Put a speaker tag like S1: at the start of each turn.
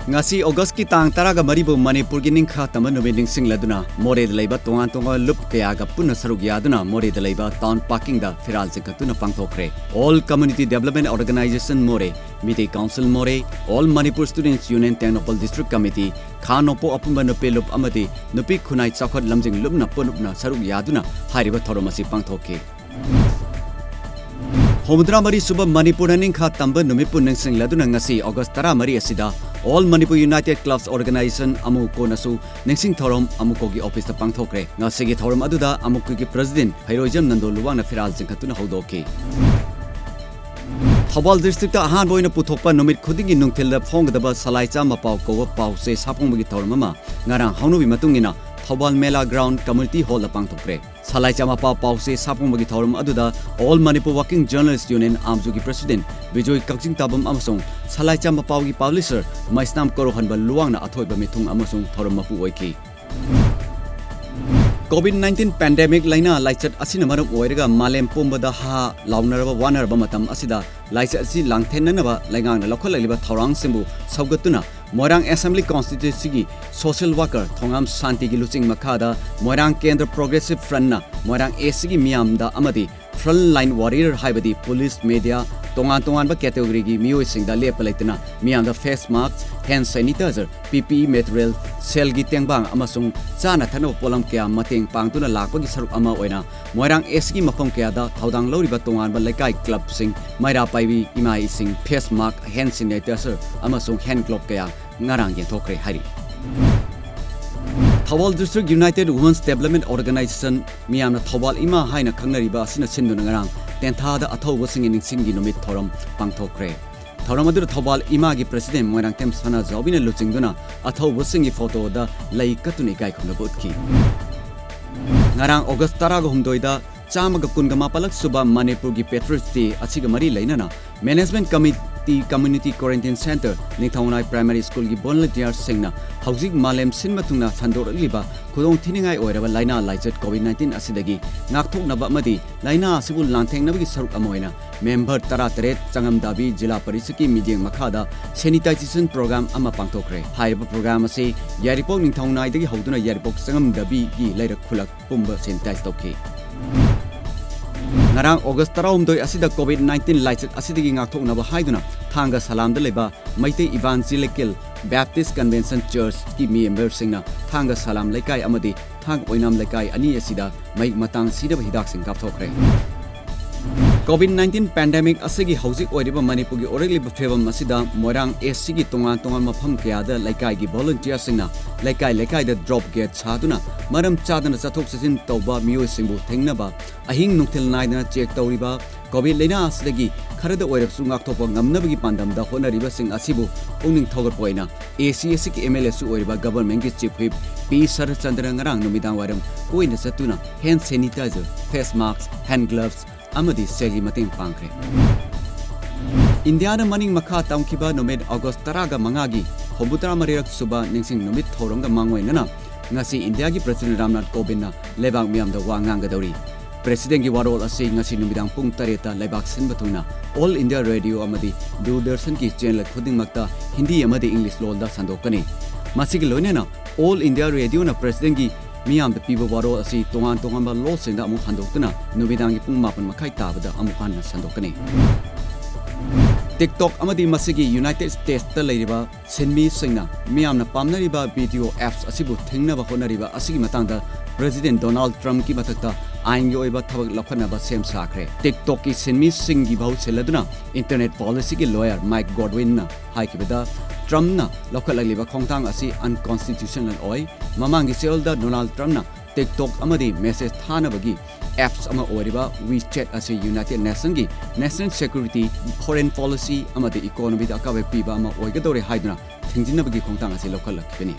S1: ngasi August ki tang taraga maribu Manipur gi ningkha tama nubi ningsing laduna more de leiba tongan tonga lup kaya ga punna saruk yaduna more de leiba town parking da firal jikatuna pangthokre all community development organization more Mite council more all Manipur students union Tenopal district committee khanopo apumba nupe lup amati nupi khunai chakhot lamjing lupna punupna saruk yaduna hariba thoromasi pangthoke Homudra Mari Suba Manipur Ningkha Tamba Numipun Ningsing Laduna Ngasi August Tara Mari Asida All Manipur United Clubs Organization Amuko Nasu Ningsing Thorom Amukogi Office the Pangthokre Ngasigi Thorom Aduda Amukogi President Hairojam Nando Luwana Firal Jinkatuna Hodoki Thawal District Ahan Boina Putokpa Numit Khudingi Nungtil the Phongdaba Salaicha Mapau Ko Pau Se Saponggi Thormama Ngarang Haunubi Matungina Thawal Mela Ground Community Hall the Pangthokre Salai Chama Pau Pau Se Saponggi Thorom Aduda All Manipur Working Journalists Union Amzugi President Vijay Kakjing Tabam Amasung Salai Chama Pau gi Publisher Maisnam Korohan Baluangna Athoiba Mitung Amasung Thorom Mapu Oiki COVID-19 pandemic laina laichat asina maram oirega malem pumbada ha launaraba wanaraba matam asida laichat asi langthenanaba laingang lokholaliba thorang simbu saugatuna Moirang Assembly Constituency gi social worker thongam santi gi luching makhada Moirang Kendra Progressive Front na Moirang AC gi miamda amadi frontline warrior haibadi police media tongan ba category gi mioi singda lepalaitna miamda face mask hand sanitizer PPE material sel gi tengbang amasung chana thano polam kya mateng pangtuna lakpa gi saruk ama oina Moirang AC gi mafam kya da thaudang loriba tongan ba laikai club sing maira paibi imai sing face mask hand sanitizer amasung hand glove kya ngarang gen thokre hari Thawal District United Women's Development Organization Miyamna Thawal Ima Haina Khangnariba Asina Sinduna Ngarang Tenthada Athoba Singin Singi Numit Thorom Pangthokre Thorom adu Thawal Ima gi President Moirang Tem Sana Jobina Luchingduna Athoba Singi photo da Lai Katuni Kai Khumna Butki Ngarang August Taraga Humdoida Chamaga Kungama Palak Suba Manipur gi Patriots Day Asiga Mari Lainana Management Community Quarantine Center Nithaunai Primary School gi volunteer singna Haujik Malem Sinmatungna Sandor Liba Kudong Thiningai Oiraba Laina Laichat COVID-19 Asidagi Ngakthoknaba Amadi Laina Asibu Langthengnabagi Saruk Amoina Member Taratret Changam Dabi Jila Parisaki Meeting Makhada Sanitization Program Ama Pangthokre Haiba program ase Yaripok Nithaunai dagi Hauduna Yaripok Changam Dabi gi Laira Khulak Pumba sanitize tokhi Ngarang August Tarawumdoi asida COVID-19 laichat asidagi ngakthoknaba haiduna thanga salamda leba Maitei Evangelical Baptist Convention Church ki member singna thanga salam laikai amadi thang oinam laikai ani asida mai matang sidaba hidak sing kapthokre COVID-19 pandemic asigi haujik oiriba Manipur gi oreliba febam asida Moirang AC gi tongan mafam kayada laikai gi volunteer singna laikai da drop gate chaduna maram chadana chathok chasin tawba mioi singbu thengnaba ahing nungthil naidana check tawriba COVID leina asidagi kharada oirapsu ngakthopa ngamnabagi pandamda honariba sing asibu pungning thogar poina ACS ki MLA su oiriba government ki chief whip P Sarath Chandra ngarang numidang waram koina satuna hand sanitizer face mask hand gloves amadi segi mating pangkre India na maning makha tamkiba nomad August taraga mangagi hobutra marirak suba ningsing numit thoronga mangoi nana ngasi India gi President Ramnath Kovind na lebak miam da wangang gadori President gi warol ase ngasi numidang pung tareta lebak sin batuna All India Radio amadi Doordarshan ki channel khuding makta Hindi amadi English lol da sandokani masigi loinena All India Radio na President gi Miam the people waro asi tongan ba lo senda amu handokna nubidang gi pung mapan makai tabada amu hanna sandokani TikTok amadi masigi United States ta leiriba senmi singna miamna pamnariba video apps asibu thengnaba honariba asigi matangda President Donald Trump ki matakta ain gi oiba thabak lakhana sem sakre TikTok ki senmi singi bau seladuna internet policy ki lawyer Mike Godwin na haikibada Trump na lokhalaliba khongtang asi unconstitutional oi mamangi selda Donald Trump na TikTok amadi message thana bagi apps ama oriba WeChat asi United Nations gi national security foreign policy amadi economy da akabe piba ama oigadore haiduna thingjinna bagi khongtang asi lokhalakbeni